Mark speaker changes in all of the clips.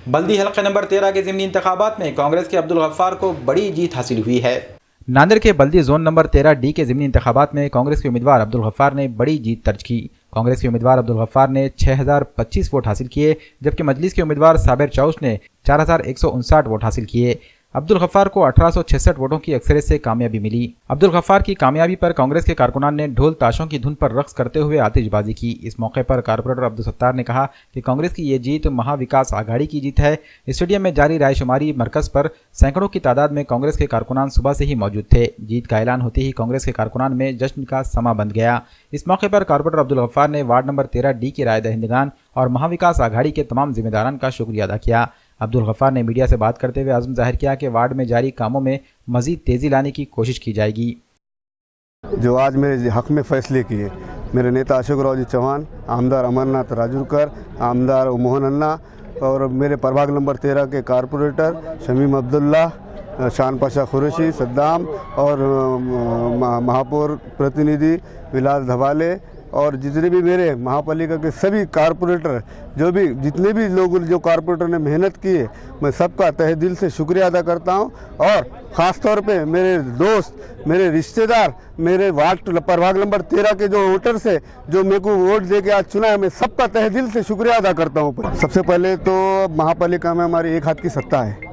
Speaker 1: बल्दी हल्का नंबर 13 के ज़िमनी इंतखाबात में कांग्रेस के अब्दुल गफ्फार को बड़ी जीत हासिल हुई है। नांदेड़ के बल्दी जोन नंबर 13 डी के ज़िमनी इंतखाबात में कांग्रेस के उम्मीदवार अब्दुल गफ्फार ने बड़ी जीत दर्ज की। कांग्रेस के उम्मीदवार अब्दुल गफ्फार ने 6025 वोट हासिल किए, जबकि मजलिस के उम्मीदवार साबिर चौश ने 4159 वोट हासिल किए। अब्दुल गफ्फार को 1866 वोटों की अक्सरियत से कामयाबी मिली। अब्दुल गफ्फार की कामयाबी पर कांग्रेस के कारकुनान ने ढोल ताशों की धुन पर रक्स करते हुए आतिशबाजी की। इस मौके पर कारपोरेटर अब्दुल सत्तार ने कहा कि कांग्रेस की ये जीत महाविकास आघाड़ी की जीत है। स्टेडियम में जारी रायशुमारी मरकज पर सैकड़ों की तादाद में कांग्रेस के कारकुनान सुबह से ही मौजूद थे। जीत का ऐलान होते ही कांग्रेस के कारकुनान में जश्न का समा बंध गया। इस मौके पर कारपोरेटर अब्दुल गफ्फार ने वार्ड नंबर 13 डी के राय दहिंदगान और महाविकास आघाड़ी के तमाम जिम्मेदारान का शुक्रिया अदा किया। अब्दुल गफ्फार ने मीडिया से बात करते हुए आज़म जाहिर किया कि वार्ड में जारी कामों में मजीद तेजी लाने की कोशिश की जाएगी।
Speaker 2: जो आज मेरे हक में फैसले किए, मेरे नेता अशोक राव जी चौहान, आमदार अमरनाथ राजूरकर, आमदार मोहन अन्ना और मेरे प्रभाग नंबर 13 के कारपोरेटर शमीम अब्दुल्ला, शान पाशा कुरैशी, सद्दाम और महापौर प्रतिनिधि विलास धवाले और जितने भी मेरे महापालिका के सभी कारपोरेटर, जितने भी लोग जो कारपोरेटर ने मेहनत की है, मैं सबका तहे दिल से शुक्रिया अदा करता हूं। और ख़ास तौर पे मेरे दोस्त, मेरे रिश्तेदार, मेरे वार्ड प्रभाग नंबर 13 के जो वोटर्स है, जो मेरे को वोट दे के आज चुना है, मैं सबका तहे दिल से शुक्रिया अदा करता हूँ। सबसे पहले तो महापालिका में हमारी एक हाथ की सत्ता है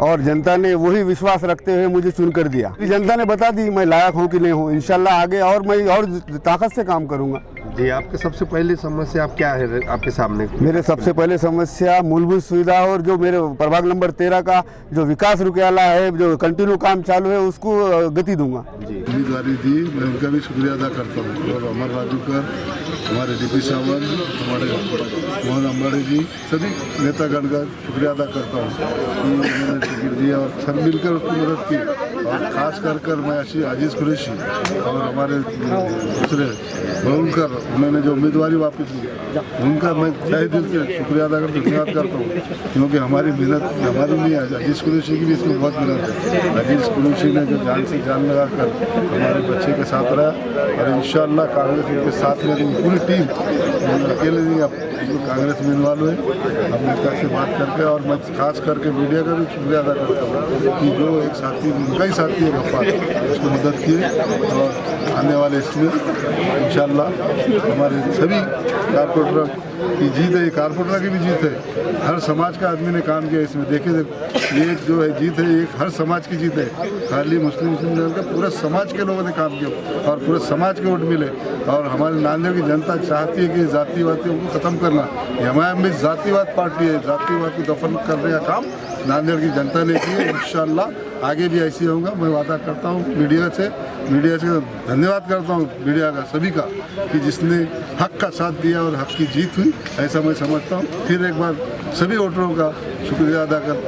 Speaker 2: और जनता ने वही विश्वास रखते हुए मुझे चुन कर दिया। जनता ने बता दी मैं लायक हूँ कि नहीं हूँ। इंशाल्लाह आगे और मैं और ताकत से काम करूँगा।
Speaker 3: जी, आपके सबसे पहली समस्या आप क्या है आपके सामने?
Speaker 2: मेरे सबसे पहले समस्या मूलभूत सुविधा और जो मेरे प्रभाग नंबर 13 का जो विकास रुकयाला है, जो कंटिन्यू काम चालू है, उसको गति दूंगा।
Speaker 3: जी,
Speaker 4: उम्मीदवारी दी, मैं उनका भी शुक्रिया अदा करता हूँ। और अमर राजूकर, हमारे डीपी साहब, हमारे मोहन अम्बाड़ी जी, सभी नेतागण का शुक्रिया अदा करता हूँ कि उन्होंने टिकट दिया और सब मिलकर उसकी मदद की। और ख़ास कर मैं अजीज़ कुरैशी और हमारे दूसरे बोलकर उन्होंने जो उम्मीदवारी वापस ली, उनका मैं तहे दिल से शुक्रिया अदा करता धन्यवाद करता हूँ, क्योंकि हमारी मेहनत हमारी नहीं है, अजीज़ कुरैशी की भी इसमें बहुत मेहनत है। अजीज़ कुरैशी ने जो जान से जान लगा कर हमारे बच्चे के साथ रहा और इंशाअल्लाह कांग्रेस उनके साथ में पूरी टीम, अकेले नहीं, अब कांग्रेस में इन्वॉल्व है। अब नेता से बात करके और मैं खास करके मीडिया का भी शुक्रिया अदा करता हूँ कि जो एक साथी, उनका ही साथी है गफ्फार, उसको मदद किए। और आने वाले इसमें इंशाअल्लाह हमारे सभी कारपोरेटर की जीत है, कारपोरेटर की भी जीत है। हर समाज का आदमी ने काम किया इसमें। देखिए ये जो है जीत है, एक हर समाज की जीत है, खाली मुस्लिम का पूरा समाज के लोगों ने काम किया और पूरे समाज के वोट मिले। और हमारे नांदेड़ की जनता चाहती है कि जातिवादियों को ख़त्म करना। हमारे में जातिवाद पार्टी है, जातिवाद को दफन करने का काम नांदेड़ की जनता ने की है। इंशाअल्लाह आगे भी ऐसे होगा, मैं वादा करता हूँ। मीडिया से धन्यवाद करता हूँ, मीडिया का सभी का, कि जिसने हक का साथ दिया और हक की जीत हुई, ऐसा मैं समझता हूँ। फिर एक बार सभी वोटरों का शुक्रिया अदा करता हूँ।